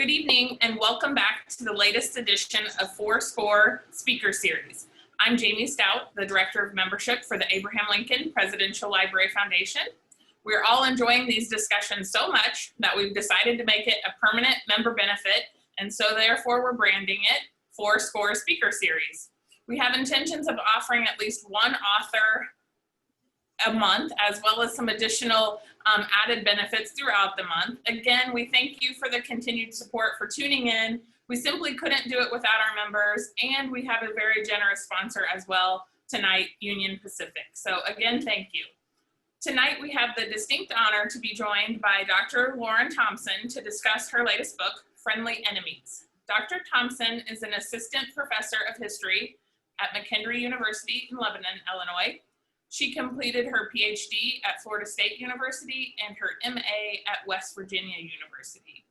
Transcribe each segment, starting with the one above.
Good evening and welcome back to the latest edition of Fourscore Speaker Series. I'm Jamie Stout, the Director of Membership for the Abraham Lincoln Presidential Library Foundation. We're all enjoying these discussions so much that we've decided to make it a permanent member benefit, and so therefore we're branding it Fourscore Speaker Series. We have intentions of offering at least one author a month, as well as some additional added benefits throughout the month. Again, we thank you for the continued support for tuning in. We simply couldn't do it without our members, and we have a very generous sponsor as well tonight, Union Pacific. So again, thank you. Tonight we have the distinct honor to be joined by Dr. Lauren Thompson to discuss her latest book, Friendly Enemies. Dr. Thompson is an assistant professor of history at McWhirter University in Lebanon, Illinois. She completed her PhD at Florida State University and her MA at West Virginia University.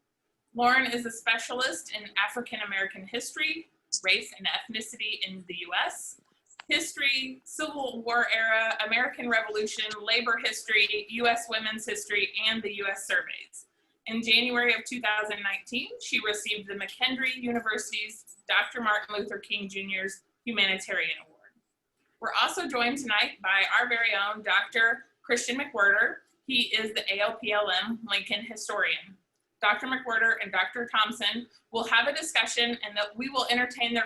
Lauren is a specialist in African American history, race and ethnicity in the US, history, Civil War era, American Revolution, labor history, US women's history, and the US surveys. In January of 2019, she received the McWhirter University's Dr. Martin Luther King Jr.'s Humanitarian Award. We're also joined tonight by our very own Dr. Christian McWhirter. He is the ALPLM Lincoln historian. Dr. McWhirter and Dr. Thompson will have a discussion and that we will entertain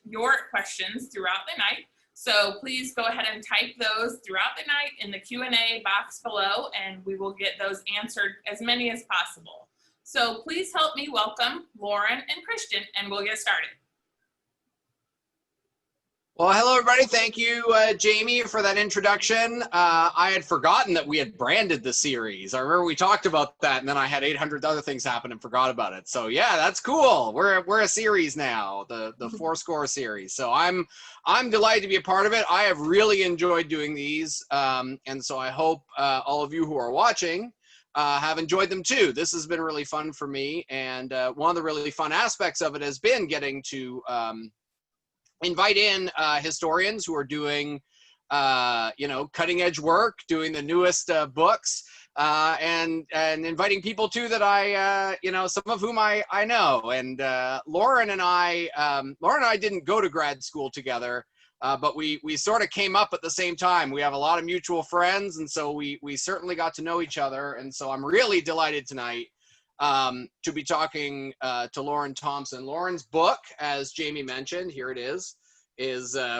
your questions throughout the night. So please go ahead and type those throughout the night in the Q&A box below, and we will get those answered as many as possible. So please help me welcome Lauren and Christian, and we'll get started. Well, hello, everybody. Thank you, Jamie, for that introduction. I had forgotten that we had branded the series. I remember we talked about that, and then I had 800 other things happen and forgot about it. So yeah, that's cool. We're a series now, the Fourscore series. So I'm delighted to be a part of it. I have really enjoyed doing these, and so I hope all of you who are watching have enjoyed them too. This has been really fun for me, and one of the really fun aspects of it has been getting to invite in historians who are doing, cutting edge work, doing the newest books, and inviting people too that I, some of whom I know. And Lauren and I didn't go to grad school together, but we sort of came up at the same time. We have a lot of mutual friends, and so we certainly got to know each other. And so I'm really delighted tonight to be talking to Lauren Thompson. Lauren's book, as Jamie mentioned, here it is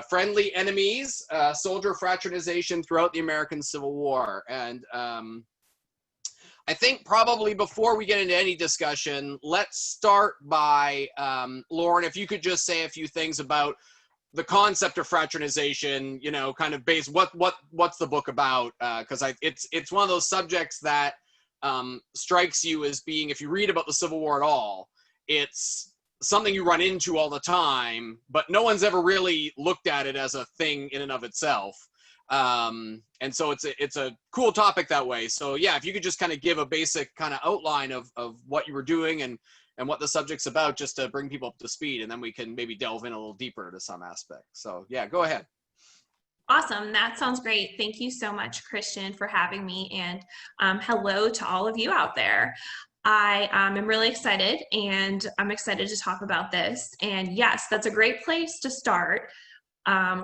Friendly Enemies, Soldier Fraternization Throughout the American Civil War. And I think probably before we get into any discussion, let's start by, Lauren, if you could just say a few things about the concept of fraternization, kind of base, what's the book about? Because it's one of those subjects that strikes you as being, if you read about the Civil War at all, it's something you run into all the time, but no one's ever really looked at it as a thing in and of itself. And so it's a cool topic that way. So yeah, if you could just kind of give a basic kind of outline of what you were doing and what the subject's about, just to bring people up to speed, and then we can maybe delve in a little deeper to some aspects. So yeah, go ahead. Awesome. That sounds great. Thank you so much, Christian, for having me. And hello to all of you out there. I am really excited, and I'm excited to talk about this. And yes, that's a great place to start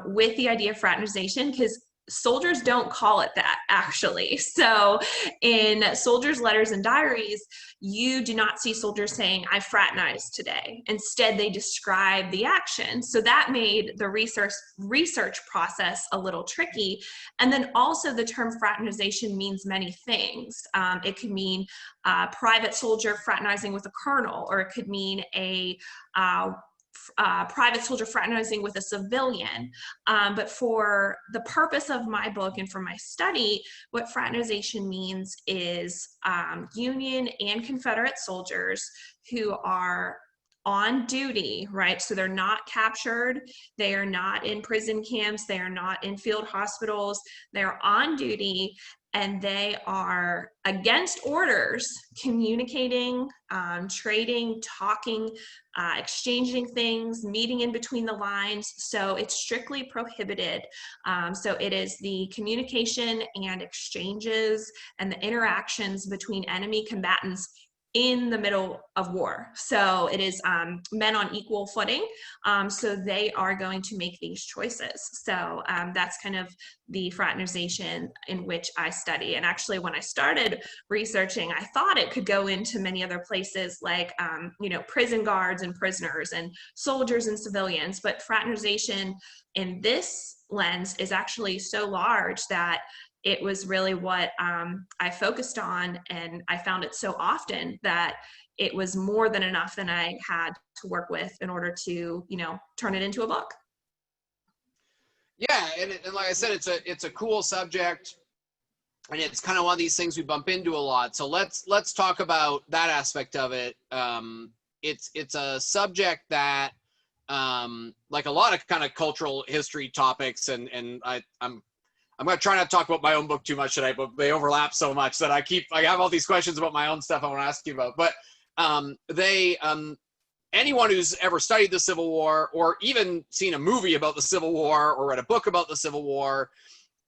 with the idea of fraternization, because soldiers don't call it that, actually. So in soldiers' letters and diaries, you do not see soldiers saying, "I fraternized today." Instead, they describe the action. So that made the research process a little tricky. And then also the term fraternization means many things. It could mean a private soldier fraternizing with a colonel, or it could mean a private soldier fraternizing with a civilian. But for the purpose of my book and for my study, what fraternization means is Union and Confederate soldiers who are on duty, right? So they're not captured, they are not in prison camps, they are not in field hospitals, they're on duty, and they are against orders, communicating, trading, talking, exchanging things, meeting in between the lines. So it's strictly prohibited. So it is the communication and exchanges and the interactions between enemy combatants in the middle of war. So it is men on equal footing. So they are going to make these choices. So that's kind of the fraternization in which I study. And actually, when I started researching, I thought it could go into many other places like, prison guards and prisoners and soldiers and civilians. But fraternization in this lens is actually so large that it was really what I focused on, and I found it so often that it was more than enough than I had to work with in order to, turn it into a book. Yeah, and like I said, it's a cool subject, and it's kind of one of these things we bump into a lot. So let's talk about that aspect of it. It's a subject that, like a lot of kind of cultural history topics, and I'm going to try not to talk about my own book too much today, but they overlap so much that I have all these questions about my own stuff I want to ask you about. But anyone who's ever studied the Civil War, or even seen a movie about the Civil War, or read a book about the Civil War,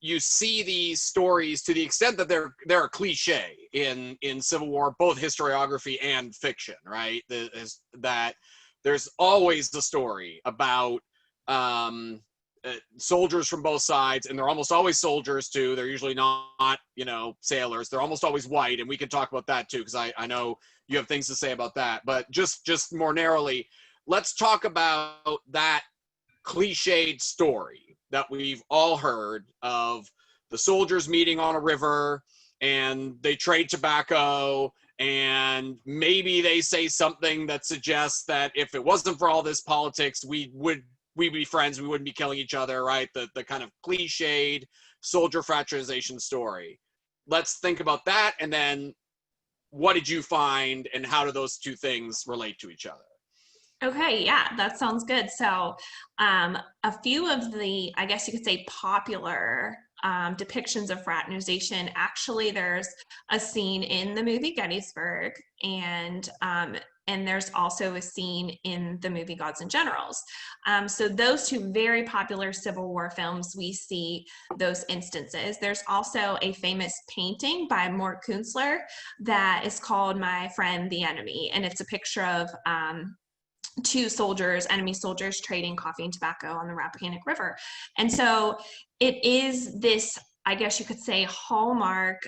you see these stories to the extent that they're a cliche in Civil War, both historiography and fiction, right? That there's always the story about soldiers from both sides, and they're almost always soldiers too. They're usually not, sailors. They're almost always white, and we can talk about that too, because I know you have things to say about that. But just more narrowly, let's talk about that cliched story that we've all heard of the soldiers meeting on a river, and they trade tobacco, and maybe they say something that suggests that if it wasn't for all this politics, we'd be friends, we wouldn't be killing each other, right? The kind of cliched soldier fraternization story. Let's think about that, and then what did you find, and how do those two things relate to each other? Okay, yeah, that sounds good. So a few of the, I guess you could say, popular depictions of fraternization, actually there's a scene in the movie Gettysburg, and there's also a scene in the movie Gods and Generals. So those two very popular Civil War films, we see those instances. There's also a famous painting by Mort Kunstler that is called My Friend the Enemy, and it's a picture of two soldiers, enemy soldiers, trading coffee and tobacco on the Rappahannock River. And so it is this, I guess you could say, hallmark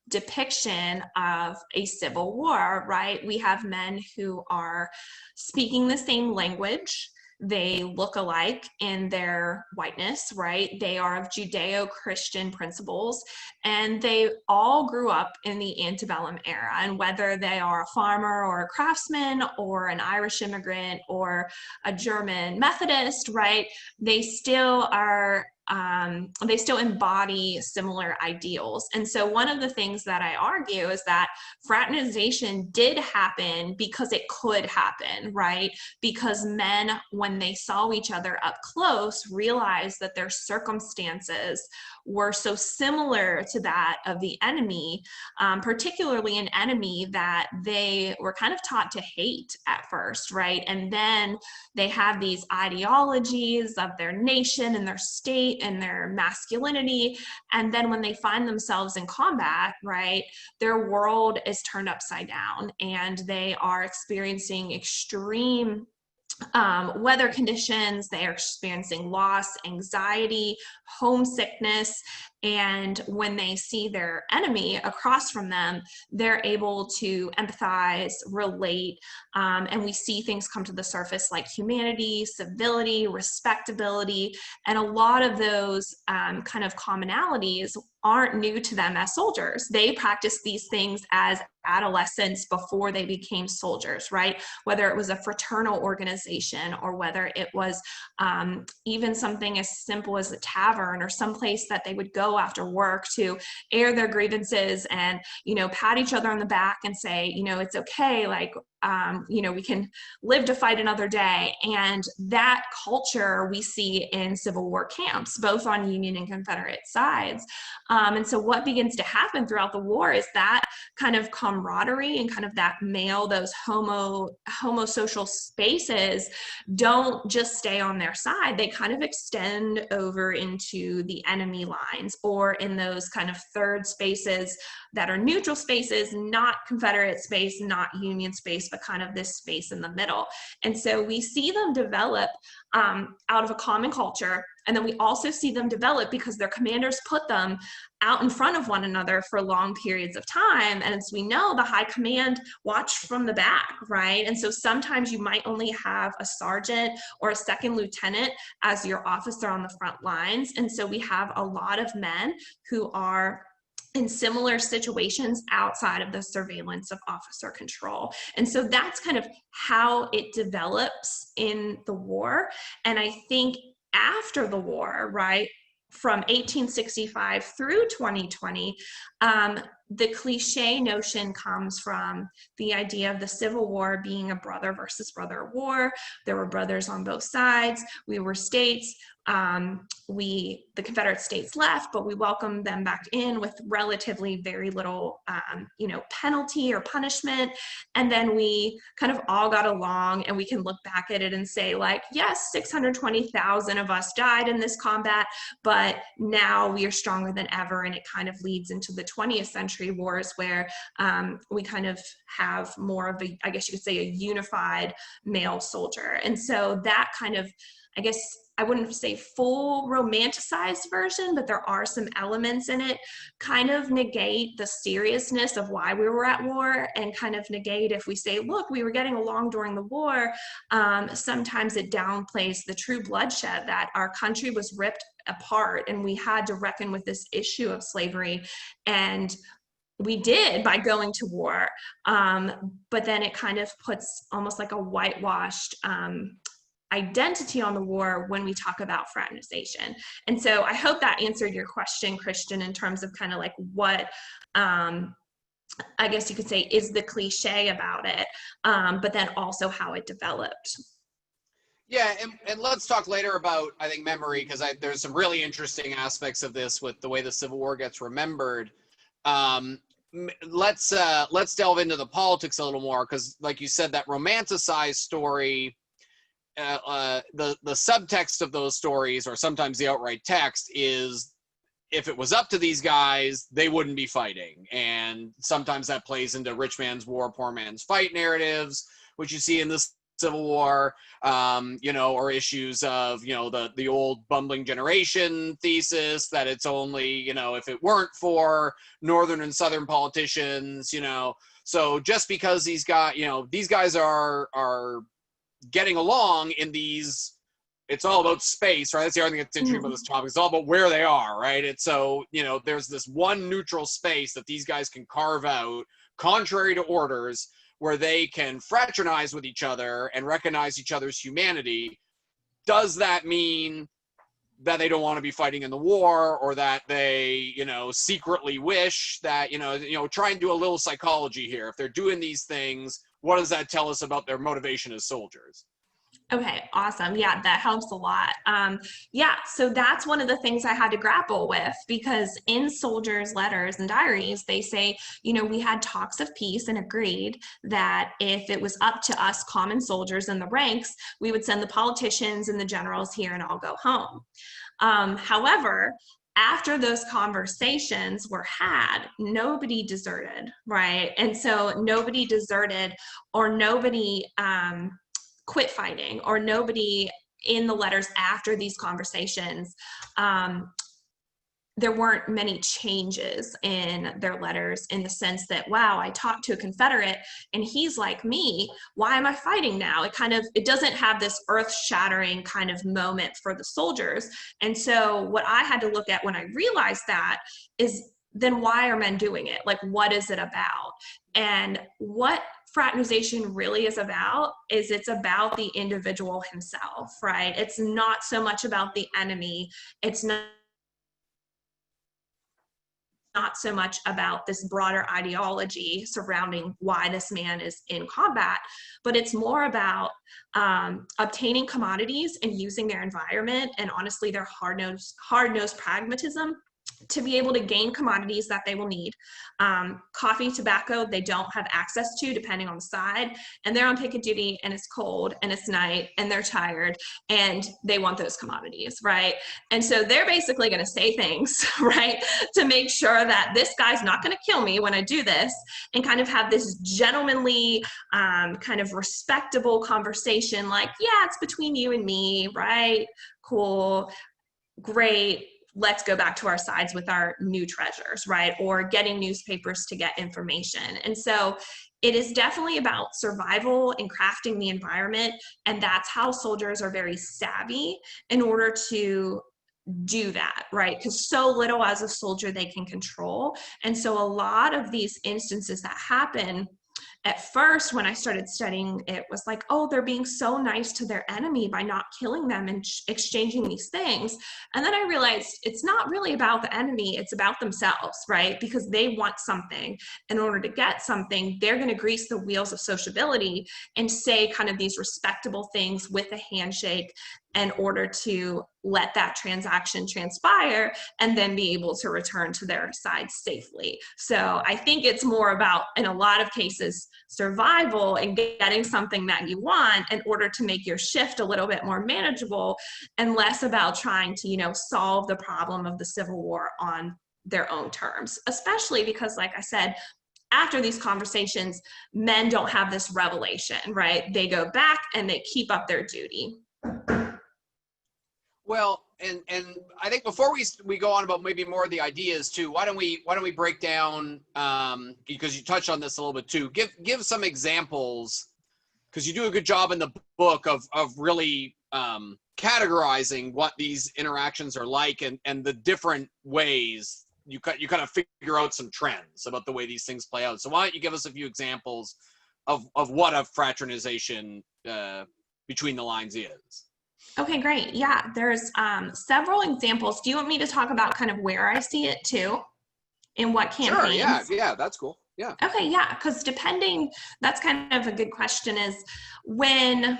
depiction of a civil war, right? We have men who are speaking the same language. They look alike in their whiteness, right? They are of Judeo-Christian principles, and they all grew up in the antebellum era. And whether they are a farmer or a craftsman or an Irish immigrant or a German Methodist, right? They still are they still embody similar ideals. And so one of the things that I argue is that fraternization did happen because it could happen, right? Because men, when they saw each other up close, realized that their circumstances were so similar to that of the enemy, particularly an enemy that they were kind of taught to hate at first, right? And then they have these ideologies of their nation and their state and their masculinity. And then when they find themselves in combat, right, their world is turned upside down, and they are experiencing extreme weather conditions. They are experiencing loss, anxiety, homesickness. And when they see their enemy across from them, they're able to empathize, relate, and we see things come to the surface like humanity, civility, respectability, and a lot of those kind of commonalities aren't new to them as soldiers. They practiced these things as adolescents before they became soldiers, right? Whether it was a fraternal organization, or whether it was even something as simple as a tavern or someplace that they would go after work to air their grievances and, pat each other on the back and say, it's okay, like, we can live to fight another day. And that culture we see in Civil War camps, both on Union and Confederate sides. And so what begins to happen throughout the war is that kind of camaraderie and kind of that those homosocial spaces don't just stay on their side. They kind of extend over into the enemy lines, or in those kind of third spaces that are neutral spaces, not Confederate space, not Union space, but kind of this space in the middle. And so we see them develop out of a common culture. And then we also see them develop because their commanders put them out in front of one another for long periods of time. And as we know, the high command watched from the back, right? And so sometimes you might only have a sergeant or a second lieutenant as your officer on the front lines. And so we have a lot of men who are in similar situations outside of the surveillance of officer control. And so that's kind of how it develops in the war. And I think after the war, right, from 1865 through 2020, the cliche notion comes from the idea of the Civil War being a brother versus brother war. There were brothers on both sides. We were states. The Confederate states left, but we welcomed them back in with relatively very little, penalty or punishment. And then we kind of all got along, and we can look back at it and say, like, yes, 620,000 of us died in this combat, but now we are stronger than ever. And it kind of leads into the 20th century wars where we kind of have more of a, I guess you could say, a unified male soldier. And so that kind of, I guess, I wouldn't say full romanticized version, but there are some elements in it kind of negate the seriousness of why we were at war, and kind of negate if we say, look, we were getting along during the war. Sometimes it downplays the true bloodshed, that our country was ripped apart and we had to reckon with this issue of slavery. And we did by going to war. But then it kind of puts almost like a whitewashed identity on the war when we talk about fraternization. And so I hope that answered your question, Christian, in terms of kind of like what, I guess you could say, is the cliche about it, but then also how it developed. Yeah, and let's talk later about, I think, memory, because there's some really interesting aspects of this with the way the Civil War gets remembered. Let's delve into the politics a little more, because like you said, that romanticized story, the subtext of those stories, or sometimes the outright text, is if it was up to these guys, they wouldn't be fighting. And sometimes that plays into rich man's war, poor man's fight narratives, which you see in the Civil War, or issues of, the old bumbling generation thesis that it's only, if it weren't for Northern and Southern politicians, so just because these guys are getting along in these, it's all about space, right? That's the other thing that's interesting about this topic. It's all about where they are, right? It's so, there's this one neutral space that these guys can carve out, contrary to orders, where they can fraternize with each other and recognize each other's humanity. Does that mean that they don't want to be fighting in the war, or that they, secretly wish that, try and do a little psychology here? If they're doing these things, what does that tell us about their motivation as soldiers? Okay, awesome. Yeah, that helps a lot. So that's one of the things I had to grapple with, because in soldiers' letters and diaries, they say, we had talks of peace and agreed that if it was up to us common soldiers in the ranks, we would send the politicians and the generals here and all go home. However, after those conversations were had, nobody deserted, right? And so nobody deserted, or nobody quit fighting, or nobody in the letters after these conversations, there weren't many changes in their letters, in the sense that, wow, I talked to a Confederate and he's like me, why am I fighting now? It doesn't have this earth-shattering kind of moment for the soldiers. And so what I had to look at when I realized that is, then why are men doing it? Like, what is it about? And what fraternization really is about is, it's about the individual himself, right? It's not so much about the enemy. It's not so much about this broader ideology surrounding why this man is in combat, but it's more about obtaining commodities and using their environment, and honestly their hard-nosed pragmatism to be able to gain commodities that they will need. Coffee, tobacco, they don't have access to depending on the side, and they're on picket duty and it's cold and it's night and they're tired and they want those commodities, right? And so they're basically going to say things, right, to make sure that this guy's not going to kill me when I do this, and kind of have this gentlemanly, kind of respectable conversation like, yeah, it's between you and me, right? Cool, great. Let's go back to our sides with our new treasures, right? Or getting newspapers to get information. And so it is definitely about survival and crafting the environment. And that's how soldiers are very savvy in order to do that, right? Because so little as a soldier they can control. And so a lot of these instances that happen, at first, when I started studying, it was like, oh, they're being so nice to their enemy by not killing them and exchanging these things. And then I realized it's not really about the enemy, it's about themselves, right? Because they want something. In order to get something, they're going to grease the wheels of sociability and say kind of these respectable things with a handshake in order to let that transaction transpire and then be able to return to their side safely. So I think it's more about, in a lot of cases, survival and getting something that you want in order to make your shift a little bit more manageable, and less about trying to, solve the problem of the Civil War on their own terms, especially because, like I said, after these conversations, men don't have this revelation, right? They go back and they keep up their duty. Well, and I think before we go on about maybe more of the ideas too, why don't we break down, because you touched on this a little bit too, give some examples, because you do a good job in the book of really categorizing what these interactions are like, and the different ways you kind of figure out some trends about the way these things play out. So why don't you give us a few examples of what a fraternization between the lines is? Okay, great. Yeah, there's several examples. Do you want me to talk about kind of where I see it too? In what campaigns? Sure, yeah, that's cool. Yeah. Okay, yeah, because that's kind of a good question, is when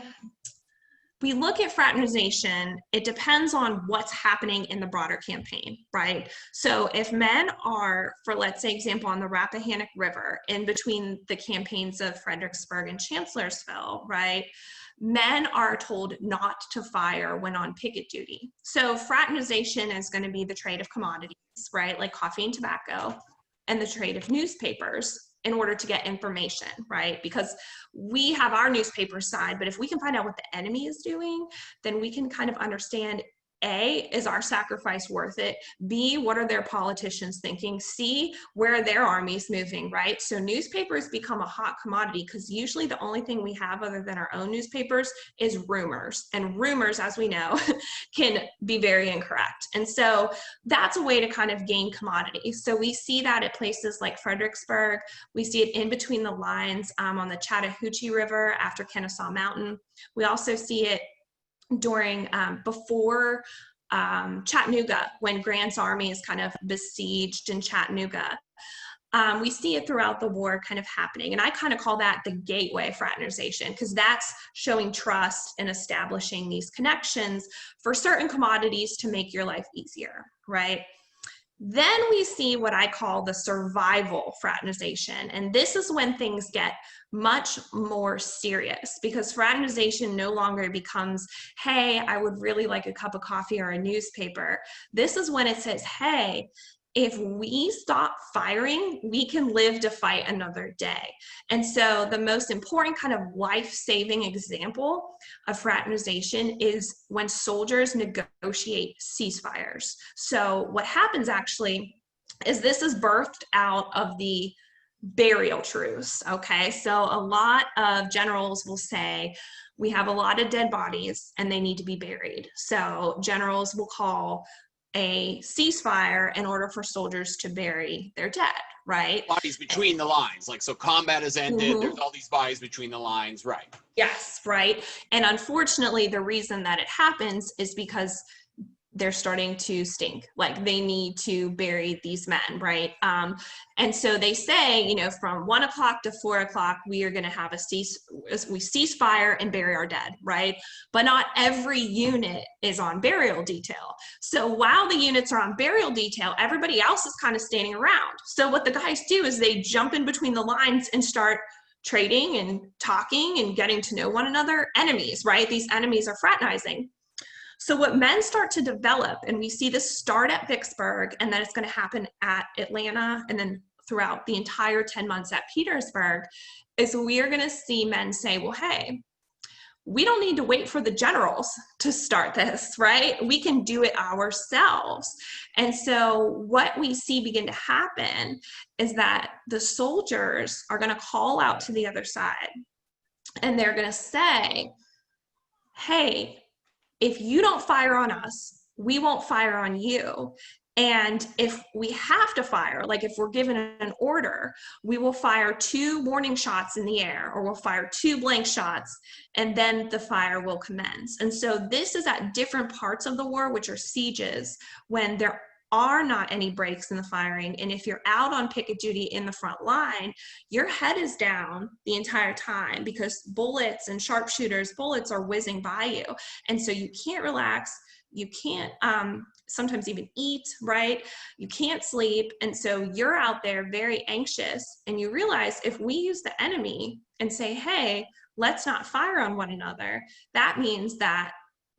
we look at fraternization, it depends on what's happening in the broader campaign, right? So if men are, for let's say example, on the Rappahannock River, in between the campaigns of Fredericksburg and Chancellorsville, right? Men are told not to fire when on picket duty. So fraternization is going to be the trade of commodities, right? Like coffee and tobacco, and the trade of newspapers in order to get information, right? Because we have our newspaper side, but if we can find out what the enemy is doing, then we can kind of understand, A, is our sacrifice worth it? B, what are their politicians thinking? C, where are their armies moving, right? So newspapers become a hot commodity because usually the only thing we have other than our own newspapers is rumors. And rumors, as we know, can be very incorrect. And so that's a way to kind of gain commodity. So we see that at places like Fredericksburg. We see it in between the lines on the Chattahoochee River after Kennesaw Mountain. We also see it during before Chattanooga, when Grant's army is kind of besieged in Chattanooga. We see it throughout the war kind of happening. And I kind of call that the gateway fraternization, because that's showing trust and establishing these connections for certain commodities to make your life easier, right? Then we see what I call the survival fraternization. And this is when things get much more serious, because fraternization no longer becomes, hey, I would really like a cup of coffee or a newspaper. This is when it says, hey, if we stop firing, we can live to fight another day. And so the most important kind of life-saving example of fraternization is when soldiers negotiate ceasefires. So what happens actually is this is birthed out of the burial truce, okay? So a lot of generals will say, we have a lot of dead bodies and they need to be buried. So generals will call a ceasefire in order for soldiers to bury their dead, right? Bodies between the lines, like, so combat has ended, there's all these bodies between the lines, right? Yes, right. And unfortunately, the reason that it happens is because they're starting to stink, like they need to bury these men, right? And so they say, you know, from 1 o'clock to 4 o'clock, we are going to have we cease fire and bury our dead, right? But not every unit is on burial detail. So while the units are on burial detail, everybody else is kind of standing around. So what the guys do is they jump in between the lines and start trading and talking and getting to know one another. Enemies, right? These enemies are fraternizing. So what men start to develop, and we see this start at Vicksburg, and then it's going to happen at Atlanta, and then throughout the entire 10 months at Petersburg, is we are going to see men say, well, hey, we don't need to wait for the generals to start this, right? We can do it ourselves. And so what we see begin to happen is that the soldiers are going to call out to the other side, and they're going to say, hey, if you don't fire on us, we won't fire on you. And if we have to fire, like if we're given an order, we will fire 2 warning shots in the air, or we'll fire 2 blank shots, and then the fire will commence. And so this is at different parts of the war, which are sieges, when there are not any breaks in the firing. And if you're out on picket duty in the front line, your head is down the entire time, because bullets and sharpshooters bullets are whizzing by you. And so you can't relax, you can't sometimes even eat, right? You can't sleep. And so you're out there very anxious, and you realize if we use the enemy and say, hey, let's not fire on one another, that means that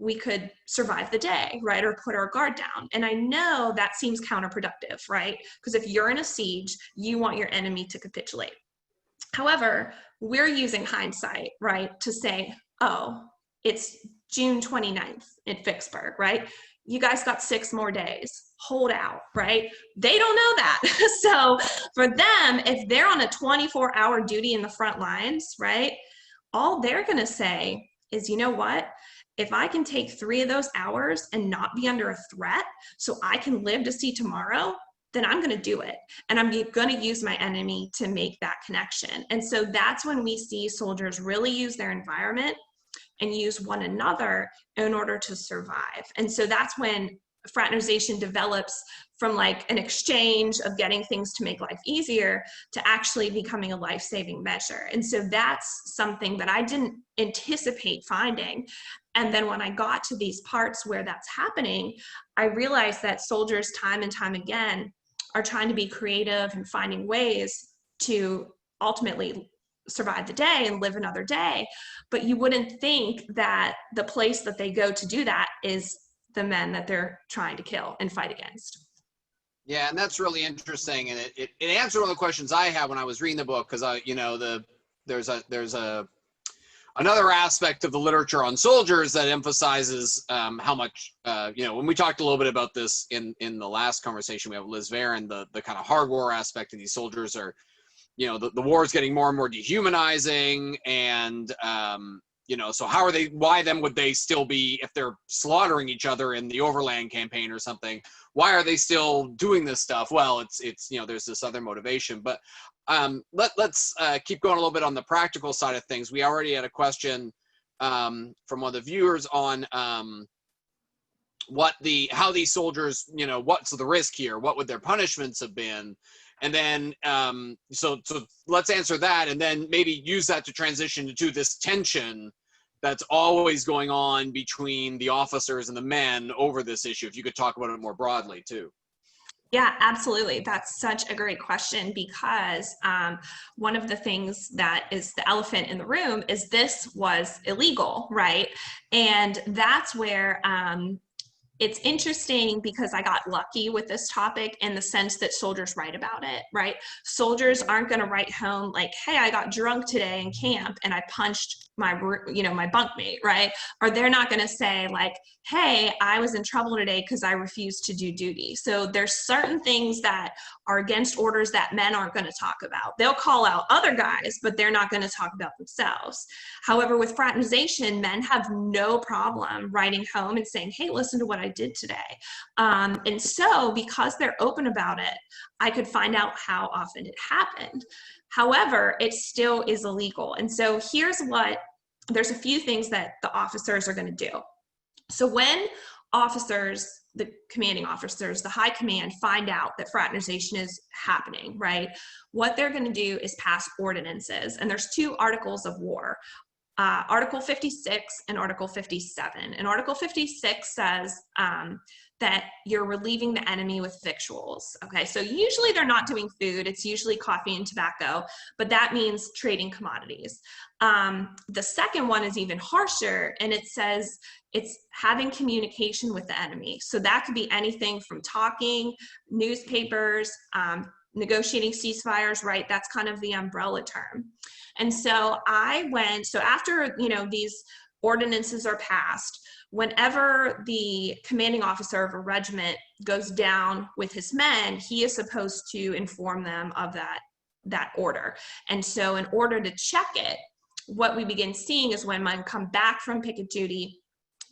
we could survive the day, right? Or put our guard down. And I know that seems counterproductive, right? Because if you're in a siege, you want your enemy to capitulate. However, we're using hindsight, right? To say, oh, it's June 29th in Vicksburg, right? You guys got 6 more days, hold out, right? They don't know that. So for them, if they're on a 24-hour duty in the front lines, right? All they're gonna say is, you know what? If I can take 3 of those hours and not be under a threat, so I can live to see tomorrow, then I'm going to do it. And I'm going to use my enemy to make that connection. And so that's when we see soldiers really use their environment and use one another in order to survive. And so that's when fraternization develops from like an exchange of getting things to make life easier to actually becoming a life-saving measure. And so that's something that I didn't anticipate finding. And then when I got to these parts where that's happening, I realized that soldiers time and time again are trying to be creative and finding ways to ultimately survive the day and live another day. But you wouldn't think that the place that they go to do that is the men that they're trying to kill and fight against. Yeah, and that's really interesting, and it answered one of the questions I had when I was reading the book, because there's another aspect of the literature on soldiers that emphasizes how much when we talked a little bit about this in the last conversation we have with Liz Varon, the kind of hard war aspect of these soldiers are, the war is getting more and more dehumanizing, and so why then would they still be, if they're slaughtering each other in the Overland campaign or something, why are they still doing this stuff? Well, it's there's this other motivation. But let's keep going a little bit on the practical side of things. We already had a question from one of the viewers on how these soldiers, what's the risk here? What would their punishments have been? And then, so let's answer that, and then maybe use that to transition to this tension that's always going on between the officers and the men over this issue. If you could talk about it more broadly too. Yeah, absolutely. That's such a great question, because one of the things that is the elephant in the room is this was illegal, right? And that's where it's interesting, because I got lucky with this topic in the sense that soldiers write about it, right? Soldiers aren't going to write home like, hey, I got drunk today in camp and I punched my bunkmate, right? Or they're not going to say like, hey, I was in trouble today because I refused to do duty. So there's certain things that are against orders that men aren't going to talk about. They'll call out other guys, but they're not going to talk about themselves. However, with fraternization, men have no problem writing home and saying, hey, listen to what I did today. And so because they're open about it, I could find out how often it happened. However, it still is illegal. And so there's a few things that the officers are going to do. So when officers the commanding officers, the high command, find out that fraternization is happening, right? What they're going to do is pass ordinances. And there's 2 articles of war. Article 56 and Article 57. And Article 56 says that you're relieving the enemy with victuals. Okay, so usually they're not doing food. It's usually coffee and tobacco, but that means trading commodities. The second one is even harsher, and it says it's having communication with the enemy. So that could be anything from talking, newspapers, negotiating ceasefires, right? That's kind of the umbrella term. And so after, these ordinances are passed, whenever the commanding officer of a regiment goes down with his men, he is supposed to inform them of that order. And so in order to check it, what we begin seeing is when men come back from picket duty,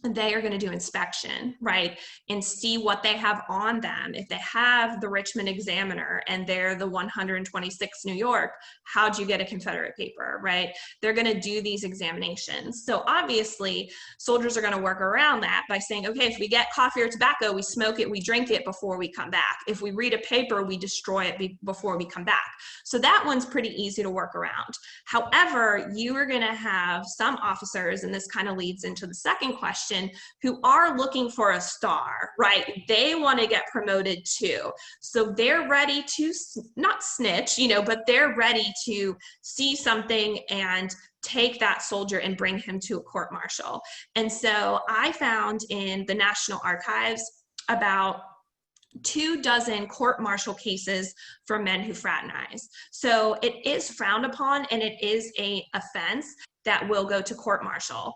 they are going to do inspection, right, and see what they have on them. If they have the Richmond Examiner and they're the 126 New York, how'd you get a Confederate paper, right? They're going to do these examinations. So obviously, soldiers are going to work around that by saying, okay, if we get coffee or tobacco, we smoke it, we drink it before we come back. If we read a paper, we destroy it before we come back. So that one's pretty easy to work around. However, you are going to have some officers, and this kind of leads into the second question, who are looking for a star, right? They want to get promoted too. So they're ready to not snitch, but they're ready to see something and take that soldier and bring him to a court martial. And so I found in the National Archives about 24 court martial cases for men who fraternize. So it is frowned upon, and it is an offense that will go to court martial.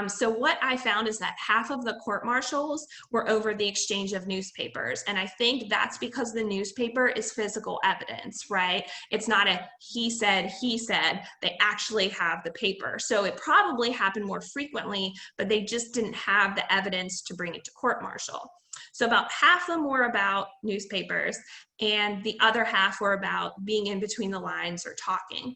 So what I found is that half of the court martials were over the exchange of newspapers. And I think that's because the newspaper is physical evidence, right? It's not a he said, they actually have the paper. So it probably happened more frequently, but they just didn't have the evidence to bring it to court martial. So about half of them were about newspapers, and the other half were about being in between the lines or talking.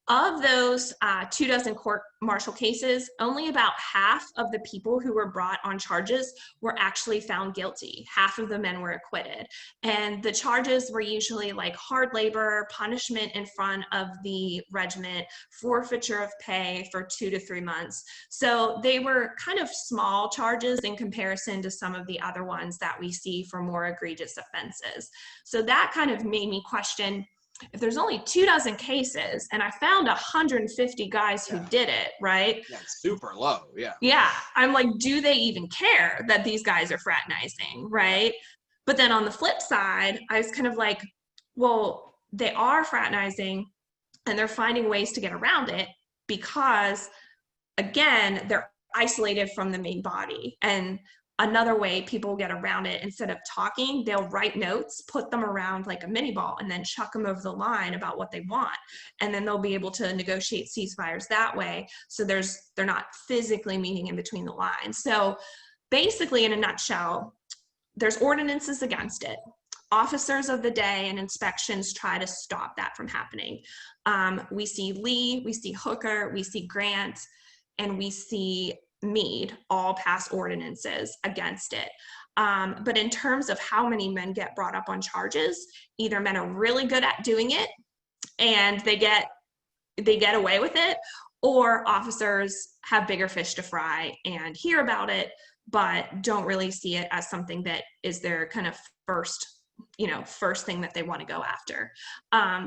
Of those 24 court martial cases, only about half of the people who were brought on charges were actually found guilty. Half of the men were acquitted. And the charges were usually like hard labor, punishment in front of the regiment, forfeiture of pay for 2 to 3 months. So they were kind of small charges in comparison to some of the other ones that we see for more egregious offenses. So that kind of made me question, if there's only 24 cases and I found 150 guys who did it, right? Yeah, it's super low, yeah. Yeah, I'm like, do they even care that these guys are fraternizing, right? But then on the flip side, I was kind of like, well, they are fraternizing and they're finding ways to get around it because, again, they're isolated from the main body. And another way people get around it, instead of talking, they'll write notes, put them around like a mini ball, and then chuck them over the line about what they want. And then they'll be able to negotiate ceasefires that way. So they're not physically meeting in between the lines. So basically, in a nutshell, there's ordinances against it. Officers of the day and inspections try to stop that from happening. We see Lee, we see Hooker, we see Grant, and we see Meade all pass ordinances against it. But in terms of how many men get brought up on charges, either men are really good at doing it and they get away with it, or officers have bigger fish to fry and hear about it, but don't really see it as something that is their kind of first thing that they want to go after.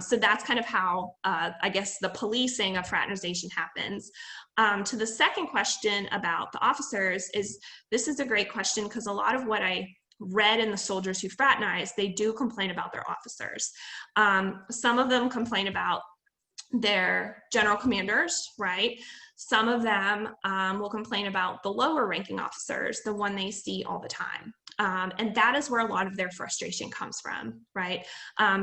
So that's kind of how, I guess, the policing of fraternization happens. To the second question about the officers, this is a great question because a lot of what I read in the soldiers who fraternize, they do complain about their officers. Some of them complain about their general commanders, right? Some of them will complain about the lower ranking officers, the one they see all the time. And that is where a lot of their frustration comes from, right?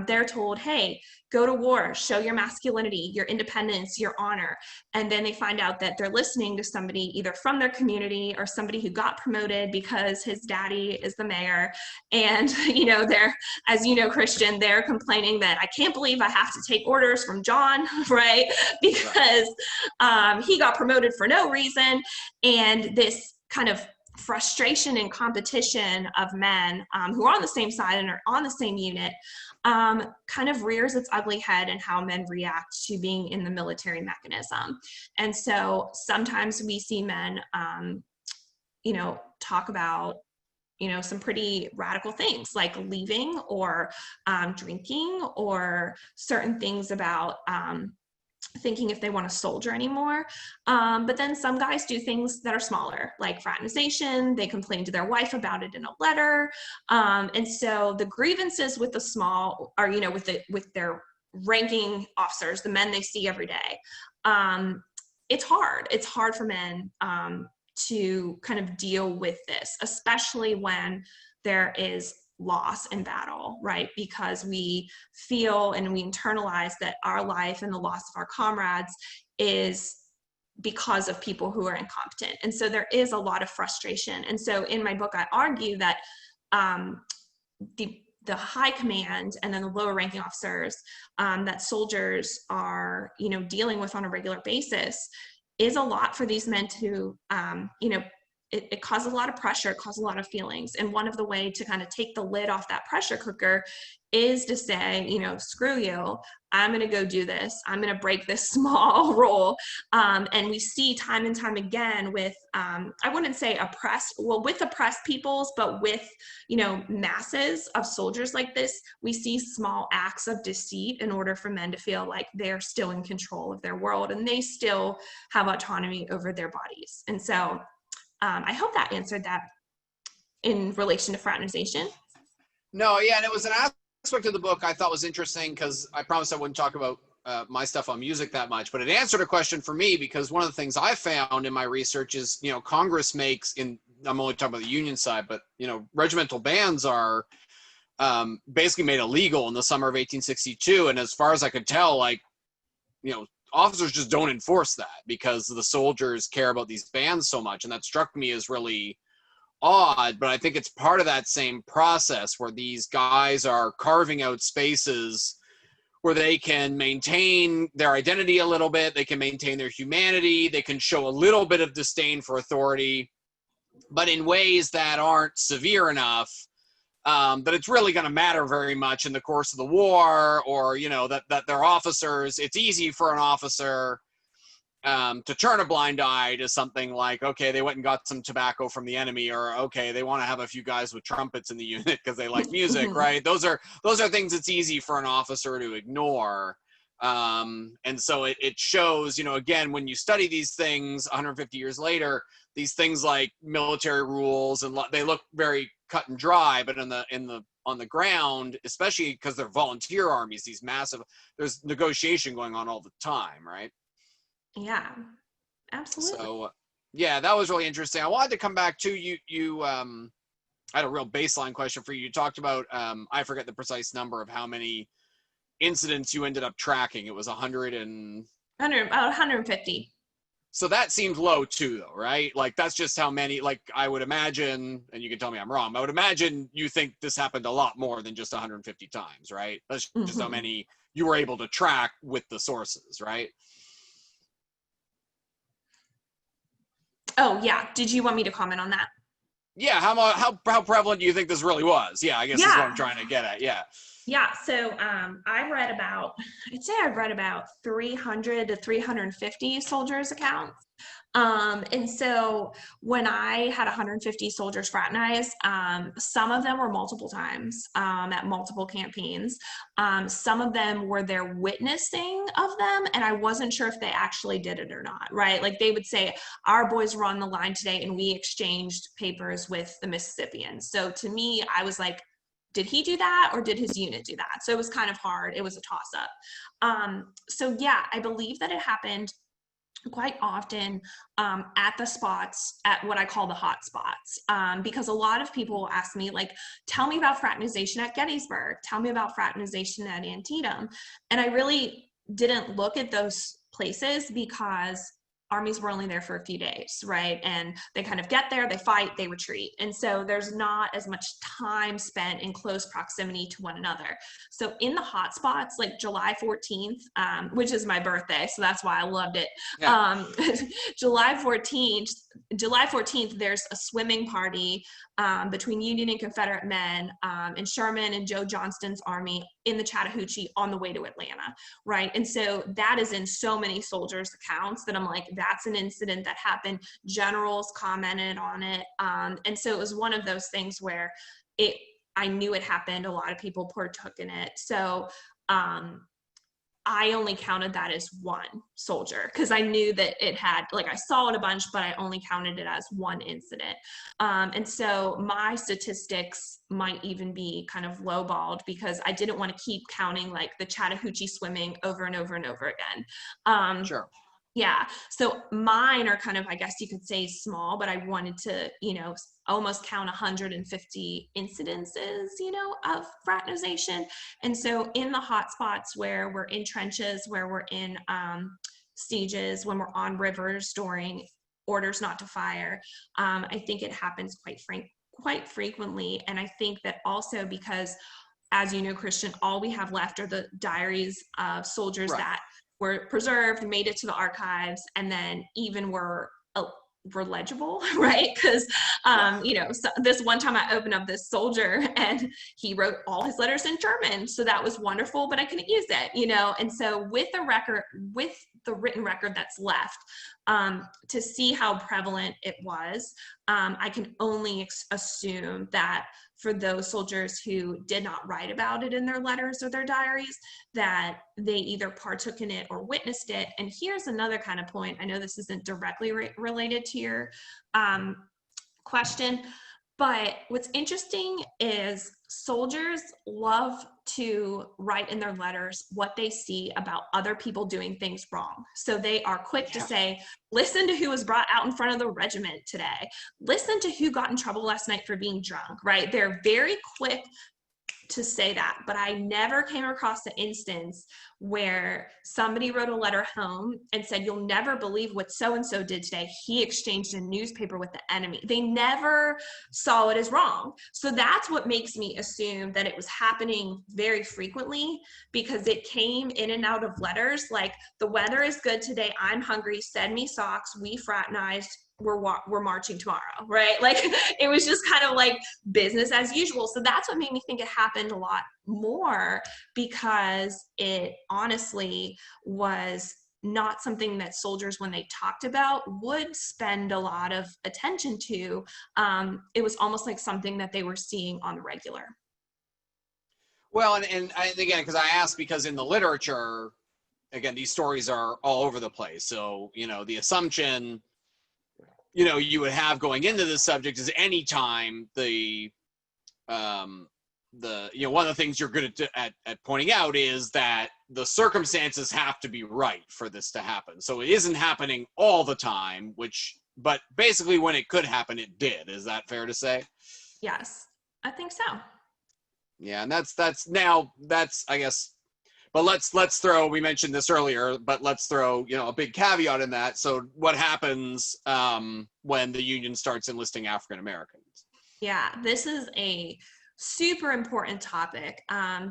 They're told, hey, go to war, show your masculinity, your independence, your honor. And then they find out that they're listening to somebody either from their community or somebody who got promoted because his daddy is the mayor. And, they're, as you know, Christian, they're complaining that I can't believe I have to take orders from John, right? Because he got promoted for no reason. And this kind of frustration and competition of men who are on the same side and are on the same unit kind of rears its ugly head in how men react to being in the military mechanism. And so sometimes we see men, talk about, some pretty radical things like leaving or drinking or certain things about thinking if they want to soldier anymore. But then some guys do things that are smaller, like fraternization. They complain to their wife about it in a letter. And so the grievances with the small are, with their ranking officers, the men they see every day. It's hard. It's hard for men to kind of deal with this, especially when there is loss in battle, right? Because we feel and we internalize that our life and the loss of our comrades is because of people who are incompetent. And so there is a lot of frustration. And so in my book, I argue that the high command and then the lower ranking officers that soldiers are, dealing with on a regular basis is a lot for these men to, it causes a lot of pressure, it causes a lot of feelings. And one of the way to kind of take the lid off that pressure cooker is to say, screw you, I'm going to go do this. I'm going to break this small role. And we see time and time again with, I wouldn't say with oppressed peoples, but with, masses of soldiers like this, we see small acts of deceit in order for men to feel like they're still in control of their world and they still have autonomy over their bodies. And so I hope that answered that in relation to fraternization. No, yeah, and it was an aspect of the book I thought was interesting because I promised I wouldn't talk about my stuff on music that much, but it answered a question for me because one of the things I found in my research is, Congress makes, I'm only talking about the union side, but, regimental bands are basically made illegal in the summer of 1862. And as far as I could tell, officers just don't enforce that because the soldiers care about these bands so much. And that struck me as really odd, but I think it's part of that same process where these guys are carving out spaces where they can maintain their identity a little bit, they can maintain their humanity, they can show a little bit of disdain for authority, but in ways that aren't severe enough that it's really going to matter very much in the course of the war, or that their officers, it's easy for an officer to turn a blind eye to something like, okay, they went and got some tobacco from the enemy, or okay, they want to have a few guys with trumpets in the unit because they like music, right? Those are things it's easy for an officer to ignore. And so it shows, again, when you study these things 150 years later, these things like military rules, and they look very cut and dry, but on the ground, especially because they're volunteer armies, these massive, there's negotiation going on all the time, right? Yeah, absolutely. So yeah, that was really interesting. I wanted to come back to you. I had a real baseline question for you. You talked about, I forget the precise number of how many incidents you ended up tracking. It was 150. So that seemed low too, though, right? Like that's just how many, like I would imagine, and you can tell me I'm wrong, I would imagine you think this happened a lot more than just 150 times, right? That's just how many you were able to track with the sources, right? Oh yeah. Did you want me to comment on that? Yeah. How prevalent do you think this really was? Yeah, I guess is what I'm trying to get at. Yeah. Yeah. So I'd read about 300 to 350 soldiers' accounts. And so when I had 150 soldiers fraternized, some of them were multiple times at multiple campaigns. Some of them were there witnessing of them, and I wasn't sure if they actually did it or not, right? Like they would say, our boys were on the line today and we exchanged papers with the Mississippians. So to me, I was like, did he do that or did his unit do that? So it was kind of hard. It was a toss up. So yeah, I believe that it happened quite often at the spots, at what I call the hot spots, because a lot of people ask me, like, tell me about fraternization at Gettysburg, tell me about fraternization at Antietam. And I really didn't look at those places because armies were only there for a few days, right? And they kind of get there, they fight, they retreat. And so there's not as much time spent in close proximity to one another. So in the hot spots, like July 14th, which is my birthday, so that's why I loved it. Yeah. July 14th, there's a swimming party between Union and Confederate men and Sherman and Joe Johnston's army in the Chattahoochee on the way to Atlanta, right? And so that is in so many soldiers' accounts that I'm like, that's an incident that happened. Generals commented on it. And so it was one of those things where I knew it happened. A lot of people partook in it. So I only counted that as one soldier because I knew that it had, like, I saw it a bunch, but I only counted it as one incident. And so my statistics might even be kind of lowballed because I didn't want to keep counting like the Chattahoochee swimming over and over and over again. Sure. Yeah. So mine are kind of, I guess you could say, small, but I wanted to, almost count 150 incidences, of fraternization. And so in the hot spots where we're in trenches, where we're in sieges, when we're on rivers during orders not to fire, I think it happens quite frequently. And I think that also because, as you know, Christian, all we have left are the diaries of soldiers that were preserved, made it to the archives, and then even were legible, right? Because, so this one time I opened up this soldier and he wrote all his letters in German. So that was wonderful, but I couldn't use it, And so with the written record that's left, to see how prevalent it was, I can only assume that for those soldiers who did not write about it in their letters or their diaries, that they either partook in it or witnessed it. And here's another kind of point. I know this isn't directly related to your question, but what's interesting is soldiers love to write in their letters what they see about other people doing things wrong. So they are quick to say, listen to who was brought out in front of the regiment today. Listen to who got in trouble last night for being drunk, right? They're very quick to say that, but I never came across an instance where somebody wrote a letter home and said, you'll never believe what so-and-so did today. He exchanged a newspaper with the enemy. They never saw it as wrong. So that's what makes me assume that it was happening very frequently, because it came in and out of letters like, the weather is good today, I'm hungry, send me socks, we fraternized, we're marching tomorrow, right? Like, it was just kind of like business as usual. So that's what made me think it happened a lot more, because it honestly was not something that soldiers, when they talked about, would spend a lot of attention to. It was almost like something that they were seeing on the regular. Well, and again, because I asked, because in the literature, again, these stories are all over the place. So, the assumption you would have going into this subject is anytime one of the things you're good at pointing out is that the circumstances have to be right for this to happen. So it isn't happening all the time, but basically when it could happen, it did. Is that fair to say? Yes, I think so. Yeah, and that's I guess. But let's throw, we mentioned this earlier, but let's throw, a big caveat in that. So what happens when the Union starts enlisting African Americans? Yeah, this is a super important topic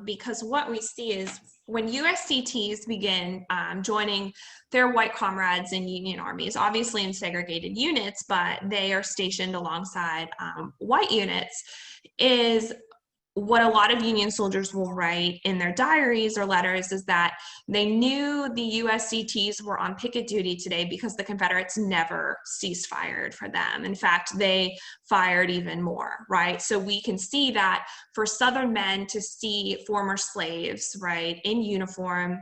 because what we see is when USCTs begin joining their white comrades in Union armies, obviously in segregated units, but they are stationed alongside white units, is what a lot of Union soldiers will write in their diaries or letters is that they knew the USCTs were on picket duty today because the Confederates never ceased fired for them. In fact, they fired even more, right? So we can see that for Southern men to see former slaves, right, in uniform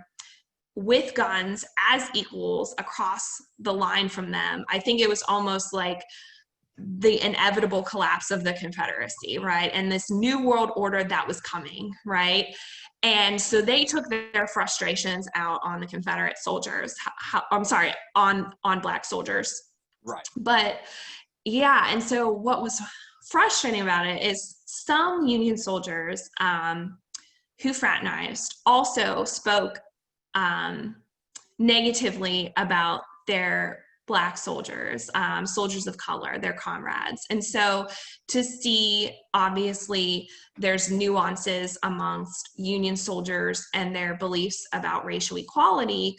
with guns as equals across the line from them, I think it was almost like the inevitable collapse of the Confederacy, right? And this new world order that was coming, right? And so they took their frustrations out on the Confederate soldiers. On Black soldiers. Right. But yeah, and so what was frustrating about it is some Union soldiers who fraternized also spoke negatively about their Black soldiers, soldiers of color, their comrades. And so to see, obviously, there's nuances amongst Union soldiers and their beliefs about racial equality,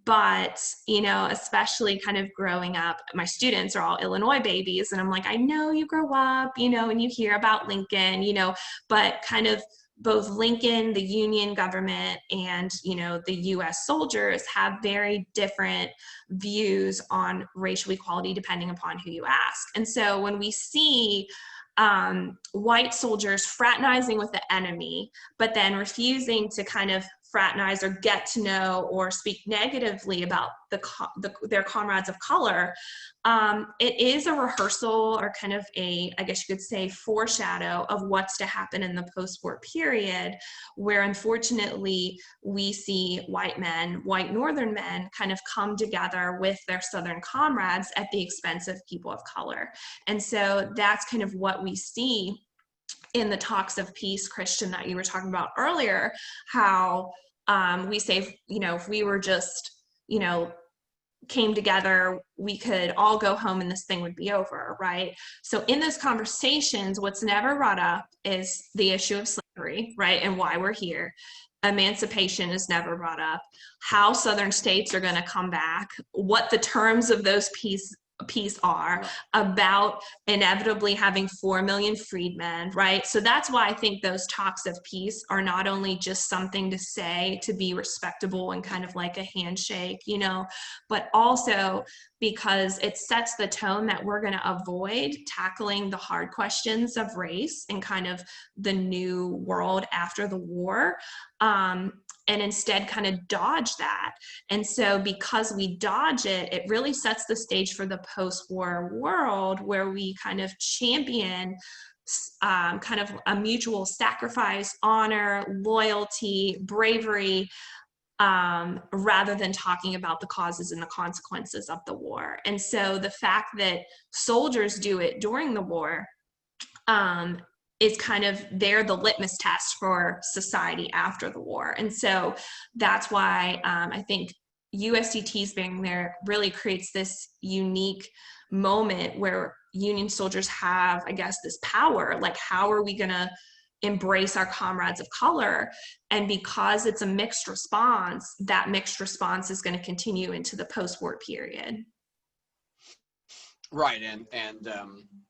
but, you know, especially kind of growing up, my students are all Illinois babies, and I'm like, I know you grow up, you know, and you hear about Lincoln, you know, but kind of both Lincoln, the Union government, and, you know, the US soldiers have very different views on racial equality depending upon who you ask. And so when we see white soldiers fraternizing with the enemy, but then refusing to kind of fraternize or get to know or speak negatively about their comrades of color, it is a rehearsal, or kind of a, I guess you could say, foreshadow of what's to happen in the post-war period, where unfortunately we see white men, white Northern men, kind of come together with their Southern comrades at the expense of people of color. And so that's kind of what we see in the talks of peace, Christian, that you were talking about earlier, how we say, you know, if we were just, you know, came together, we could all go home and this thing would be over, right? So in those conversations, what's never brought up is the issue of slavery, right? And why we're here. Emancipation is never brought up. How Southern states are going to come back, what the terms of those peace are, about inevitably having 4 million freedmen, right? So that's why I think those talks of peace are not only just something to say to be respectable and kind of like a handshake, you know, but also because it sets the tone that we're going to avoid tackling the hard questions of race and kind of the new world after the war. And instead kind of dodge that. And so because we dodge it, it really sets the stage for the post-war world, where we kind of champion kind of a mutual sacrifice, honor, loyalty, bravery, rather than talking about the causes and the consequences of the war. And so the fact that soldiers do it during the war, is kind of, they're the litmus test for society after the war. And so that's why I think USDTs being there really creates this unique moment where Union soldiers have, I guess, this power. Like, how are we going to embrace our comrades of color? And because it's a mixed response, that mixed response is going to continue into the post-war period. Right, and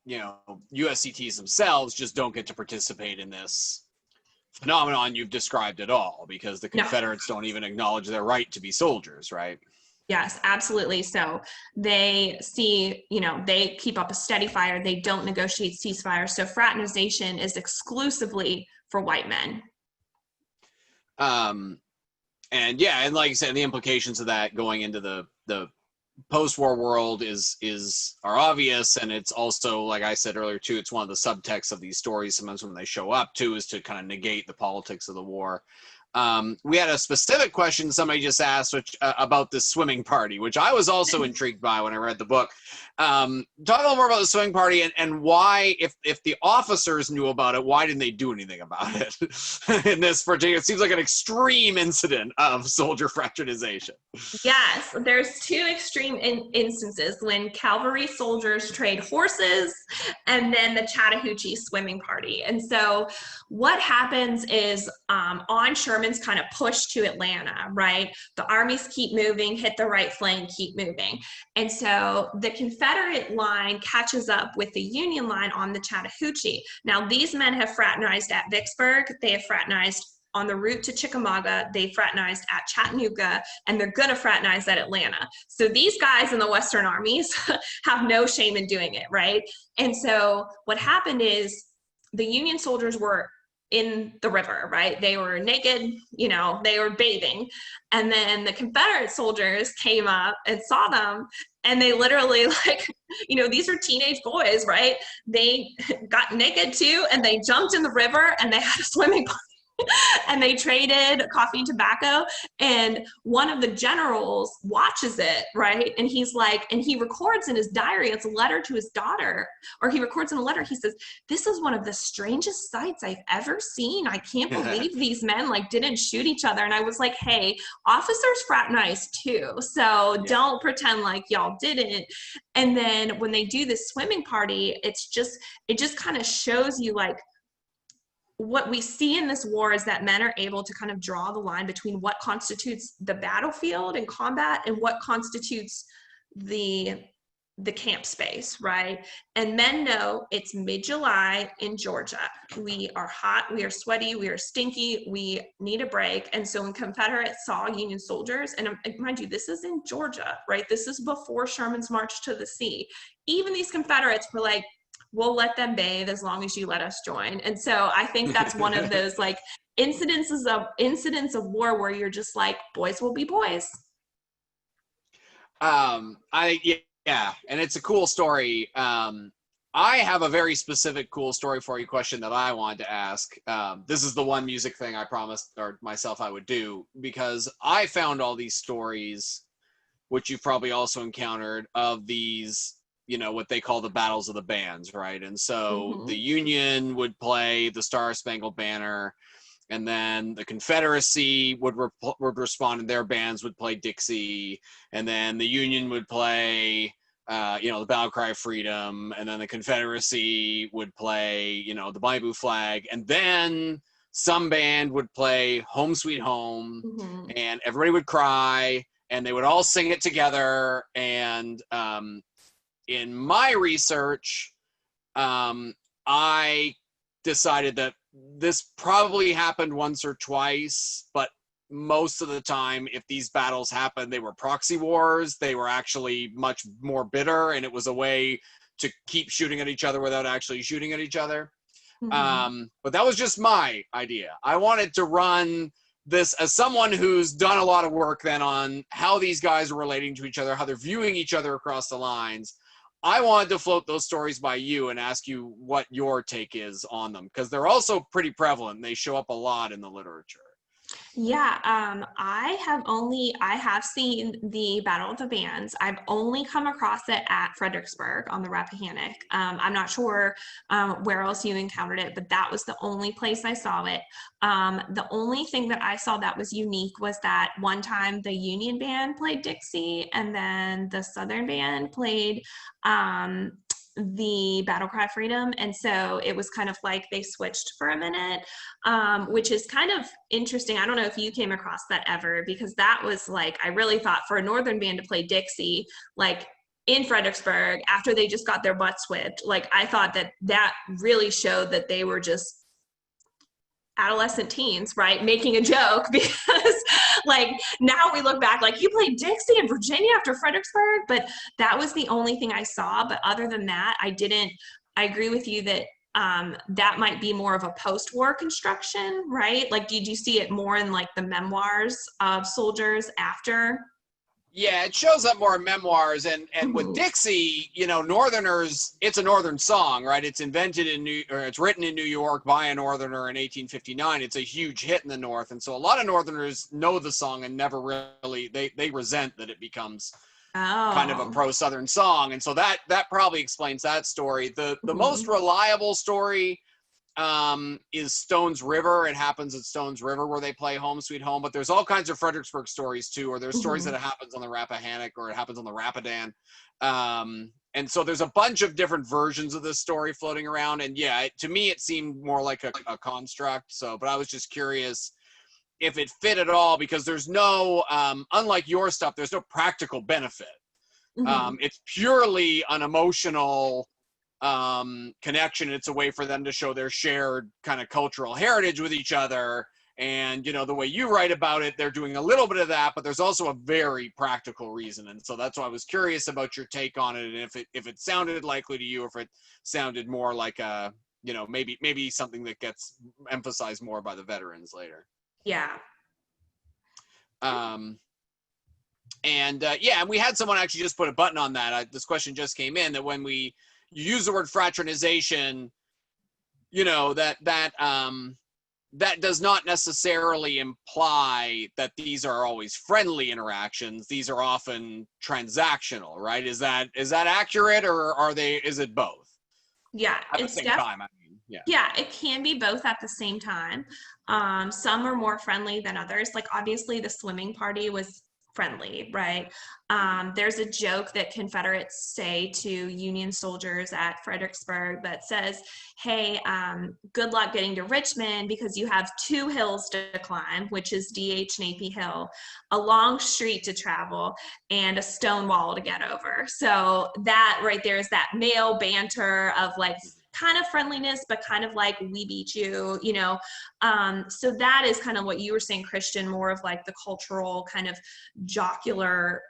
you know, USCTs themselves just don't get to participate in this phenomenon you've described at all, because the Confederates don't even acknowledge their right to be soldiers, right? Yes, absolutely. So they see, you know, they keep up a steady fire. They don't negotiate ceasefire. So fraternization is exclusively for white men. And yeah, and like I said, the implications of that going into the post-war world are obvious, and it's also, like I said earlier too, it's one of the subtexts of these stories sometimes when they show up too, is to kind of negate the politics of the war. We had a specific question somebody just asked, which about the swimming party, which I was also intrigued by when I read the book. Talk a little more about the swimming party and why, if the officers knew about it, why didn't they do anything about it in this particular? It seems like an extreme incident of soldier fraternization. Yes, there's two extreme instances when cavalry soldiers trade horses, and then the Chattahoochee swimming party. And so what happens is on Sherman's kind of push to Atlanta, right? The armies keep moving, hit the right flank, keep moving. And so the Confederate line catches up with the Union line on the Chattahoochee. Now, these men have fraternized at Vicksburg. They have fraternized on the route to Chickamauga. They fraternized at Chattanooga, and they're going to fraternize at Atlanta. So these guys in the Western armies have no shame in doing it, right? And so what happened is the Union soldiers were in the river, right? They were naked, you know, they were bathing. And then the Confederate soldiers came up and saw them, and they literally, like, you know, these are teenage boys, right? They got naked too, and they jumped in the river, and they had a swimming party. and they traded coffee and tobacco. And one of the generals watches it, right? And he's like, and he records in his diary, it's a letter to his daughter, or he records in a letter, he says, "This is one of the strangest sights I've ever seen. I can't believe these men like didn't shoot each other." And I was like, hey, officers fraternize too. So don't pretend like y'all didn't. And then when they do this swimming party, it just kind of shows you like, what we see in this war is that men are able to kind of draw the line between what constitutes the battlefield and combat and what constitutes the camp space, right? And men know it's mid-July in Georgia. We are hot, we are sweaty, we are stinky, we need a break. And so when Confederates saw Union soldiers, and mind you, this is in Georgia, right? This is before Sherman's march to the sea. Even these Confederates were like, we'll let them bathe as long as you let us join. And so I think that's one of those like incidents of war where you're just like, boys will be boys. Yeah, and it's a cool story. I have a very specific cool story for you, question that I wanted to ask. This is the one music thing I promised or myself I would do, because I found all these stories, which you've probably also encountered, of these, you know, what they call the battles of the bands, right? And so the Union would play the Star Spangled Banner, and then the Confederacy would respond, and their bands would play Dixie, and then the Union would play, you know, the Battle Cry of Freedom, and then the Confederacy would play, you know, the Bamboo Flag, and then some band would play Home Sweet Home, and everybody would cry, and they would all sing it together. And in my research, I decided that this probably happened once or twice, but most of the time, if these battles happened, they were proxy wars. They were actually much more bitter, and it was a way to keep shooting at each other without actually shooting at each other. But that was just my idea. I wanted to run this as someone who's done a lot of work then on how these guys are relating to each other, how they're viewing each other across the lines. I wanted to float those stories by you and ask you what your take is on them, because they're also pretty prevalent. They show up a lot in the literature. Yeah, I have seen the Battle of the Bands. I've only come across it at Fredericksburg on the Rappahannock. I'm not sure where else you encountered it, but that was the only place I saw it. The only thing that I saw that was unique was that one time the Union band played Dixie, and then the Southern band played the Battle Cry of Freedom. And so it was kind of like they switched for a minute, which is kind of interesting. I don't know if you came across that ever, because that was like, I really thought for a Northern band to play Dixie, like in Fredericksburg, after they just got their butts whipped, like I thought that really showed that they were just adolescent teens, right, making a joke, because like now we look back like, you played Dixie in Virginia after Fredericksburg. But that was the only thing I saw. But other than that, I agree with you that that might be more of a post-war construction, right? Like, did you see it more in like the memoirs of soldiers after? Yeah, it shows up more in memoirs, and with Dixie, you know, Northerners, it's a Northern song, right? It's invented it's written in New York by a Northerner in 1859. It's a huge hit in the North, and so a lot of Northerners know the song and never really, they resent that it becomes kind of a pro-Southern song, and so that probably explains that story. The most reliable story is Stones River. It happens at Stones River where they play Home Sweet Home, but there's all kinds of Fredericksburg stories too, or there's stories that it happens on the Rappahannock, or it happens on the Rapidan. And so there's a bunch of different versions of this story floating around. And yeah, to me, it seemed more like a construct. So, but I was just curious if it fit at all, because there's no, unlike your stuff, there's no practical benefit. It's purely an emotional connection. It's a way for them to show their shared kind of cultural heritage with each other. And, you know, the way you write about it, they're doing a little bit of that, but there's also a very practical reason. And so that's why I was curious about your take on it, and if it sounded likely to you, or if it sounded more like a, you know, maybe something that gets emphasized more by the veterans later. Yeah. And we had someone actually just put a button on that. This question just came in, that when you use the word fraternization, you know, that that does not necessarily imply that these are always friendly interactions. These are often transactional, right? Is that accurate, or is it both? Yeah, At the same time, I mean, yeah. Yeah, it can be both at the same time. Some are more friendly than others. Like obviously the swimming party was friendly, right? There's a joke that Confederates say to Union soldiers at Fredericksburg that says, hey, good luck getting to Richmond because you have 2 hills to climb, which is DH and AP Hill, a long street to travel, and a stone wall to get over. So that right there is that male banter of like kind of friendliness, but kind of like we beat you, you know. So that is kind of what you were saying, Christian, more of like the cultural kind of jocular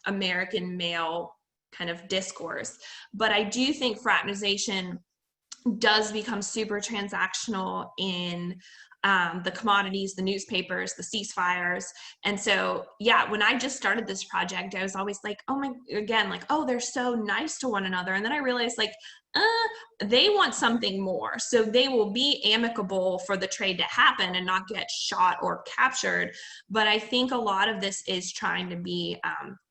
American male kind of discourse. But I do think fraternization does become super transactional in the commodities, the newspapers, the ceasefires. And so, yeah, when I just started this project, I was always like, oh, they're so nice to one another. And then I realized like, they want something more. So they will be amicable for the trade to happen and not get shot or captured. But I think a lot of this is trying to be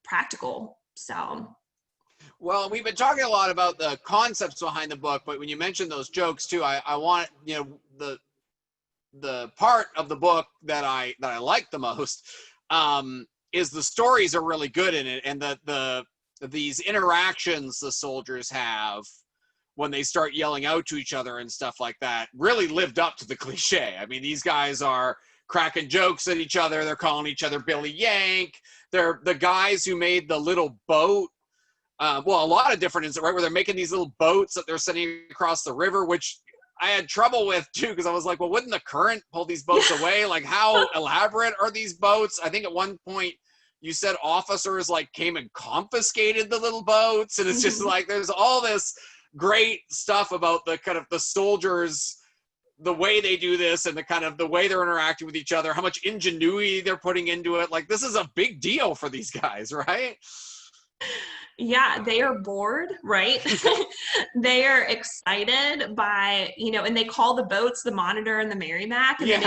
practical. So. Well, we've been talking a lot about the concepts behind the book, but when you mentioned those jokes too, I want, the part of the book that I like the most is the stories are really good in it, and these interactions the soldiers have when they start yelling out to each other and stuff like that really lived up to the cliche. I mean, these guys are cracking jokes at each other. They're calling each other Billy Yank. They're the guys who made the little boat. A lot of different instances, right, where they're making these little boats that they're sending across the river, which I had trouble with too, because I was like, well, wouldn't the current pull these boats away? Like, how elaborate are these boats? I think at one point you said officers like came and confiscated the little boats, and it's just like there's all this great stuff about the kind of the soldiers, the way they do this, and the kind of the way they're interacting with each other, how much ingenuity they're putting into it. Like, this is a big deal for these guys, right? Yeah, they are bored, right? They are excited by, and they call the boats the Monitor and the Merrimack. And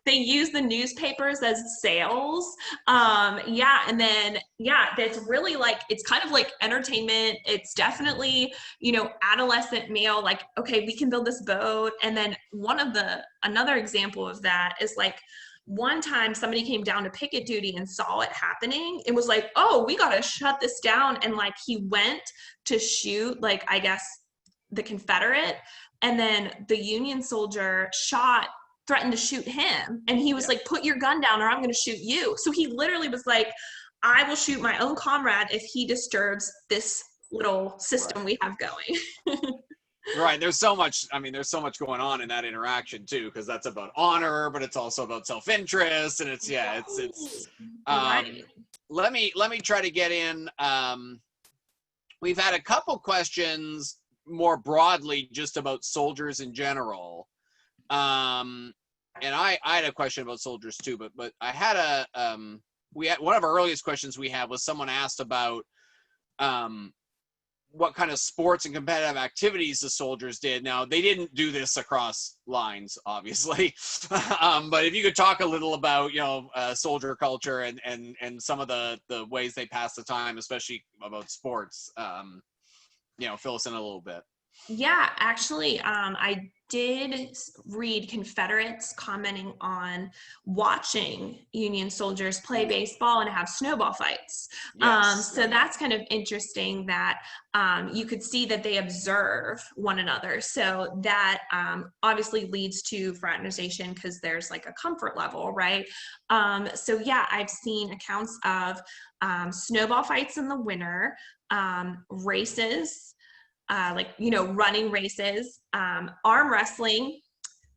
they use the newspapers as sails. That's really like, it's kind of like entertainment. It's definitely, adolescent male, like, okay, we can build this boat. And then another example of that is like, one time somebody came down to picket duty and saw it happening. It was like, oh, we got to shut this down. And like, he went to shoot, like, I guess the Confederate, and then the Union soldier threatened to shoot him. And he was like, put your gun down or I'm going to shoot you. So he literally was like, I will shoot my own comrade if he disturbs this little system we have going. Right. There's so much going on in that interaction too, because that's about honor, but it's also about self-interest, and Right. Let me try to get in. We've had a couple questions more broadly just about soldiers in general. And I had a question about soldiers too, but I had one of our earliest questions we had was someone asked about what kind of sports and competitive activities the soldiers did. Now, they didn't do this across lines, obviously, but if you could talk a little about, soldier culture and some of the ways they pass the time, especially about sports, fill us in a little bit. Yeah, actually, I did read Confederates commenting on watching Union soldiers play baseball and have snowball fights. So that's kind of interesting that you could see that they observe one another. So that obviously leads to fraternization because there's like a comfort level, right? So yeah, I've seen accounts of snowball fights in the winter, races, running races, arm wrestling,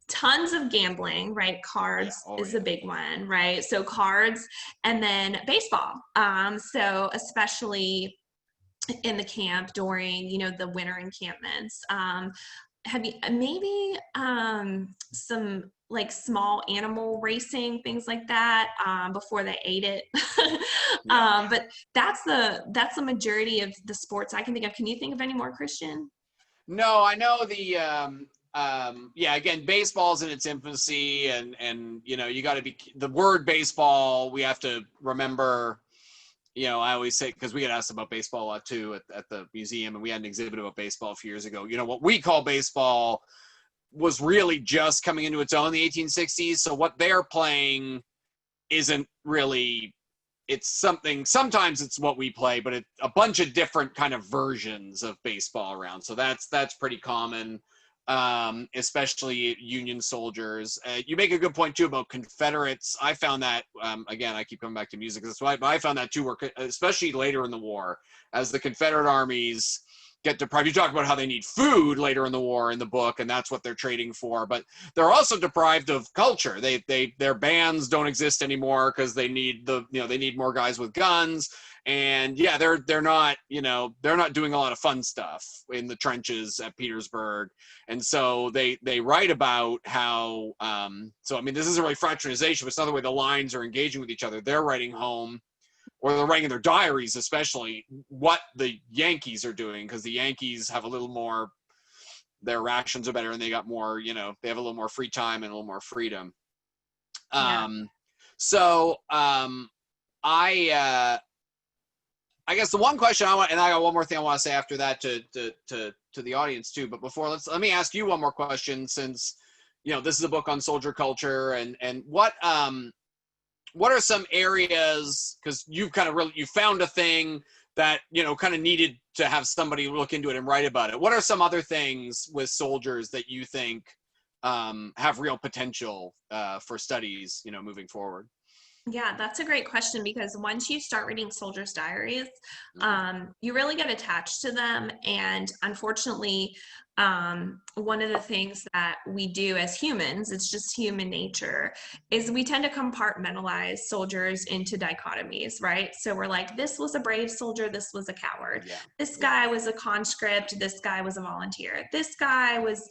tons of gambling, right? Cards is a big one, right? So cards, and then baseball. So especially in the camp during, the winter encampments. Have you maybe some like small animal racing, things like that, before they ate it. But that's the majority of the sports I can think of. Can you think of any more, Christian? No, I know yeah, again, baseball's in its infancy, and you know, you got to be the word baseball. We have to remember. You know, I always say, because we get asked about baseball a lot too at the museum, and we had an exhibit about baseball a few years ago. You know, what we call baseball was really just coming into its own in the 1860s. So what they're playing isn't really, it's something, sometimes it's what we play, but it's a bunch of different kind of versions of baseball around. So that's pretty common, especially Union soldiers. You make a good point too about Confederates. I found that, again, I keep coming back to music, that's why, but I found that too, especially later in the war, as the Confederate armies get deprived. You talk about how they need food later in the war in the book, and that's what they're trading for, but they're also deprived of culture. Their bands don't exist anymore because they need they need more guys with guns. And yeah, they're not, they're not doing a lot of fun stuff in the trenches at Petersburg. And so they write about how, so I mean, this isn't really fraternization, but it's another way the lines are engaging with each other. They're writing home, or they're writing in their diaries, especially, what the Yankees are doing, because the Yankees have a little more, their rations are better, and they got more, they have a little more free time and a little more freedom. Yeah. I guess the one question I want, and I got one more thing I want to say after that to the audience too, but before, let me ask you one more question, since, this is a book on soldier culture, and what are some areas, because you've kind of you found a thing that, kind of needed to have somebody look into it and write about it. What are some other things with soldiers that you think have real potential for studies, moving forward? Yeah, that's a great question, because once you start reading soldiers' diaries, you really get attached to them. And unfortunately, one of the things that we do as humans, it's just human nature, is we tend to compartmentalize soldiers into dichotomies, right? So we're like, this was a brave soldier, this was a coward. Yeah. This guy was a conscript, this guy was a volunteer. This guy was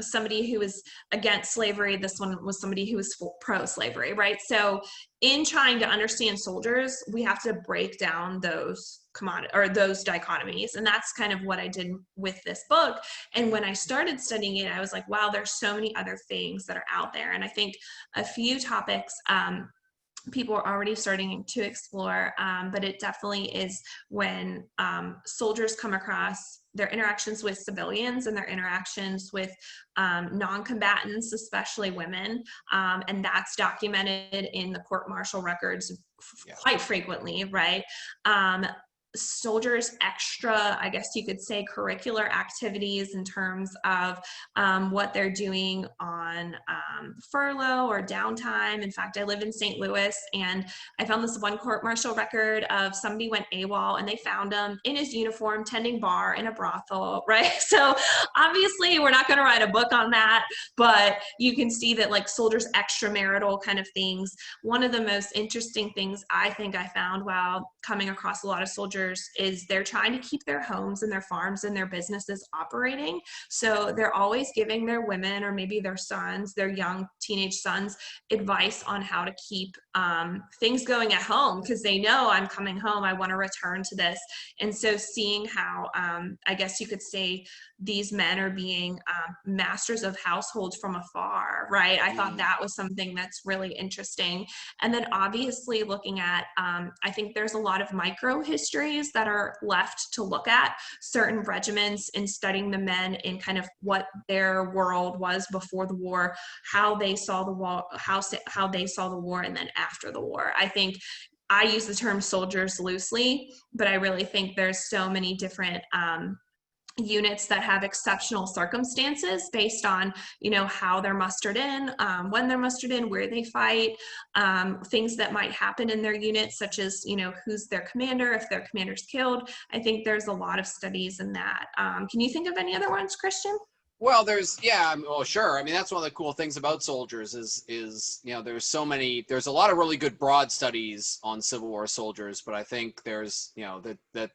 somebody who was against slavery, this one was somebody who was pro-slavery, right? So in trying to understand soldiers, we have to break down those those dichotomies. And that's kind of what I did with this book. And when I started studying it, I was like, wow, there's so many other things that are out there. And I think a few topics people are already starting to explore, but it definitely is when soldiers come across their interactions with civilians and their interactions with non-combatants, especially women, and that's documented in the court-martial records quite frequently, right? Soldiers' extra, I guess you could say, curricular activities in terms of what they're doing on furlough or downtime. In fact, I live in St. Louis, and I found this one court-martial record of somebody went AWOL, and they found him in his uniform tending bar in a brothel, right? So obviously we're not going to write a book on that, but you can see that, like, soldiers' extramarital kind of things. One of the most interesting things I think I found while coming across a lot of soldiers is they're trying to keep their homes and their farms and their businesses operating. So they're always giving their women, or maybe their sons, their young teenage sons, advice on how to keep things going at home, because they know, I'm coming home, I want to return to this. And so seeing how, I guess you could say, these men are being masters of households from afar, right? I thought that was something that's really interesting. And then obviously looking at, I think there's a lot of micro histories that are left to look at, certain regiments, and studying the men in kind of what their world was before the war, how they saw the war, how they saw the war, and then after the war. I think I use the term soldiers loosely, but I really think there's so many different units that have exceptional circumstances based on, how they're mustered in, when they're mustered in, where they fight, things that might happen in their units, such as, who's their commander, if their commander's killed. I think there's a lot of studies in that. Can you think of any other ones, Christian? Well, sure. I mean, that's one of the cool things about soldiers is there's a lot of really good broad studies on Civil War soldiers, but I think there's, that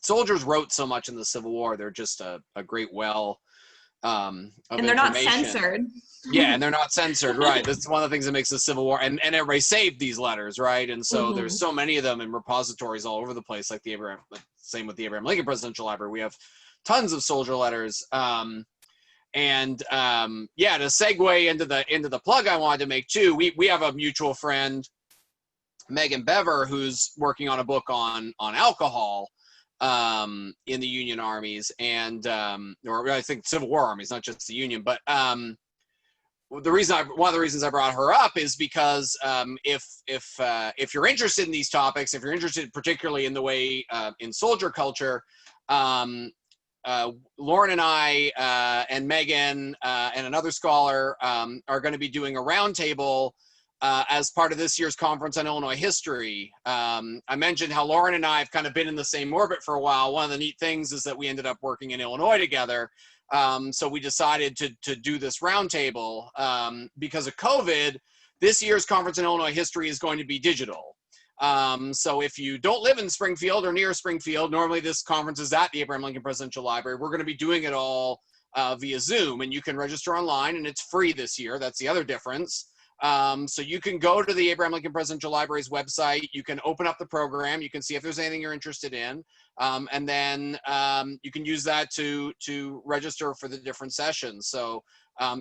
soldiers wrote so much in the Civil War. They're just a great well of and they're not censored. Yeah, and they're not censored, right? That's one of the things that makes the Civil War, and everybody saved these letters, right? And so there's so many of them in repositories all over the place, like same with the Abraham Lincoln Presidential Library. We have tons of soldier letters. Yeah, to segue into the plug I wanted to make too, we have a mutual friend, Megan Bever, who's working on a book on alcohol in the Union armies, and or I think Civil War armies, not just the Union. But one of the reasons I brought her up is because if you're interested in these topics, if you're interested particularly in the way in soldier culture, Lauren and I and Megan and another scholar are going to be doing a roundtable as part of this year's conference on Illinois history. I mentioned how Lauren and I have kind of been in the same orbit for a while. One of the neat things is that we ended up working in Illinois together. So we decided to do this roundtable because of COVID. This year's conference in Illinois history is going to be digital. So if you don't live in Springfield or near Springfield, normally this conference is at the Abraham Lincoln Presidential Library. We're going to be doing it all via Zoom, and you can register online, and it's free this year. That's the other difference. So you can go to the Abraham Lincoln Presidential Library's website. You can open up the program. You can see if there's anything you're interested in. And then you can use that to register for the different sessions. So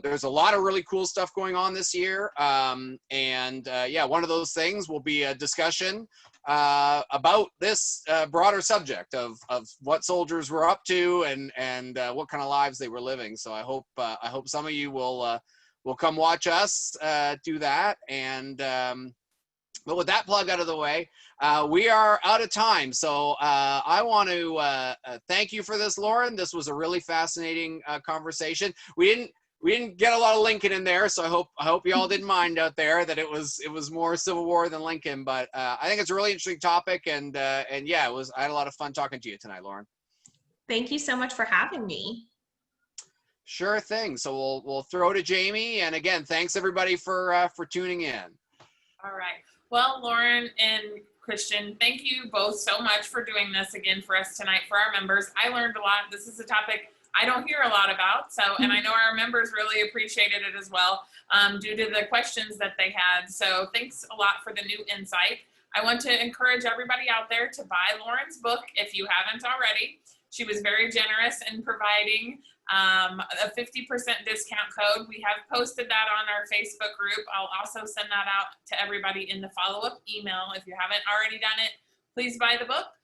there's a lot of really cool stuff going on this year. Yeah, one of those things will be a discussion about this broader subject of what soldiers were up to and what kind of lives they were living. So I hope some of you will come watch us do that. And but with that plug out of the way, we are out of time. So I want to thank you for this, Lauren. This was a really fascinating conversation. We didn't get a lot of Lincoln in there, so I hope you all didn't mind out there that it was more Civil War than Lincoln. But I think it's a really interesting topic, and yeah, I had a lot of fun talking to you tonight, Lauren. Thank you so much for having me. Sure thing. So we'll throw to Jamie, and again, thanks everybody for tuning in. All right. Well, Lauren and Christian, thank you both so much for doing this again for us tonight for our members. I learned a lot. This is a topic I don't hear a lot about, and I know our members really appreciated it as well due to the questions that they had. So thanks a lot for the new insight. I want to encourage everybody out there to buy Lauren's book if you haven't already. She was very generous in providing a 50% discount code. We have posted that on our Facebook group. I'll also send that out to everybody in the follow-up email. If you haven't already done it, please buy the book.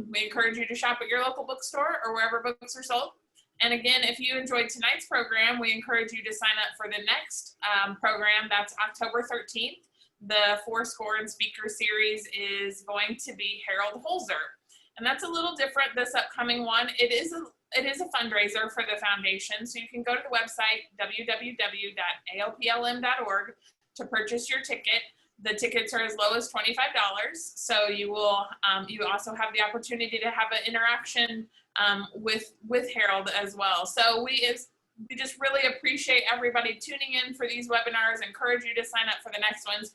We encourage you to shop at your local bookstore or wherever books are sold. And again, if you enjoyed tonight's program, we encourage you to sign up for the next program. That's October 13th. The Fourscore and Speaker Series is going to be Harold Holzer. And that's a little different, this upcoming one. It is a fundraiser for the foundation. So you can go to the website, www.alplm.org, to purchase your ticket. The tickets are as low as $25. So you will, you also have the opportunity to have an interaction with Harold as well. So we just really appreciate everybody tuning in for these webinars. Encourage you to sign up for the next ones.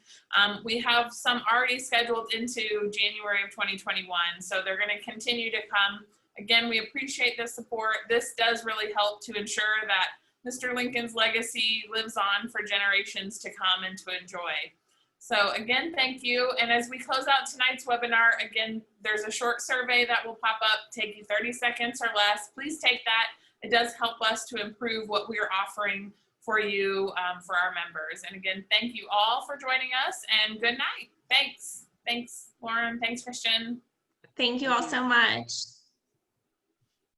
We have some already scheduled into January of 2021. So they're going to continue to come. Again, we appreciate the support. This does really help to ensure that Mr. Lincoln's legacy lives on for generations to come and to enjoy. So again, thank you. And as we close out tonight's webinar, again, there's a short survey that will pop up, take you 30 seconds or less. Please take that. It does help us to improve what we're offering for you, for our members. And again, thank you all for joining us, and good night. Thanks. Thanks, Lauren. Thanks, Christian. Thank you all so much.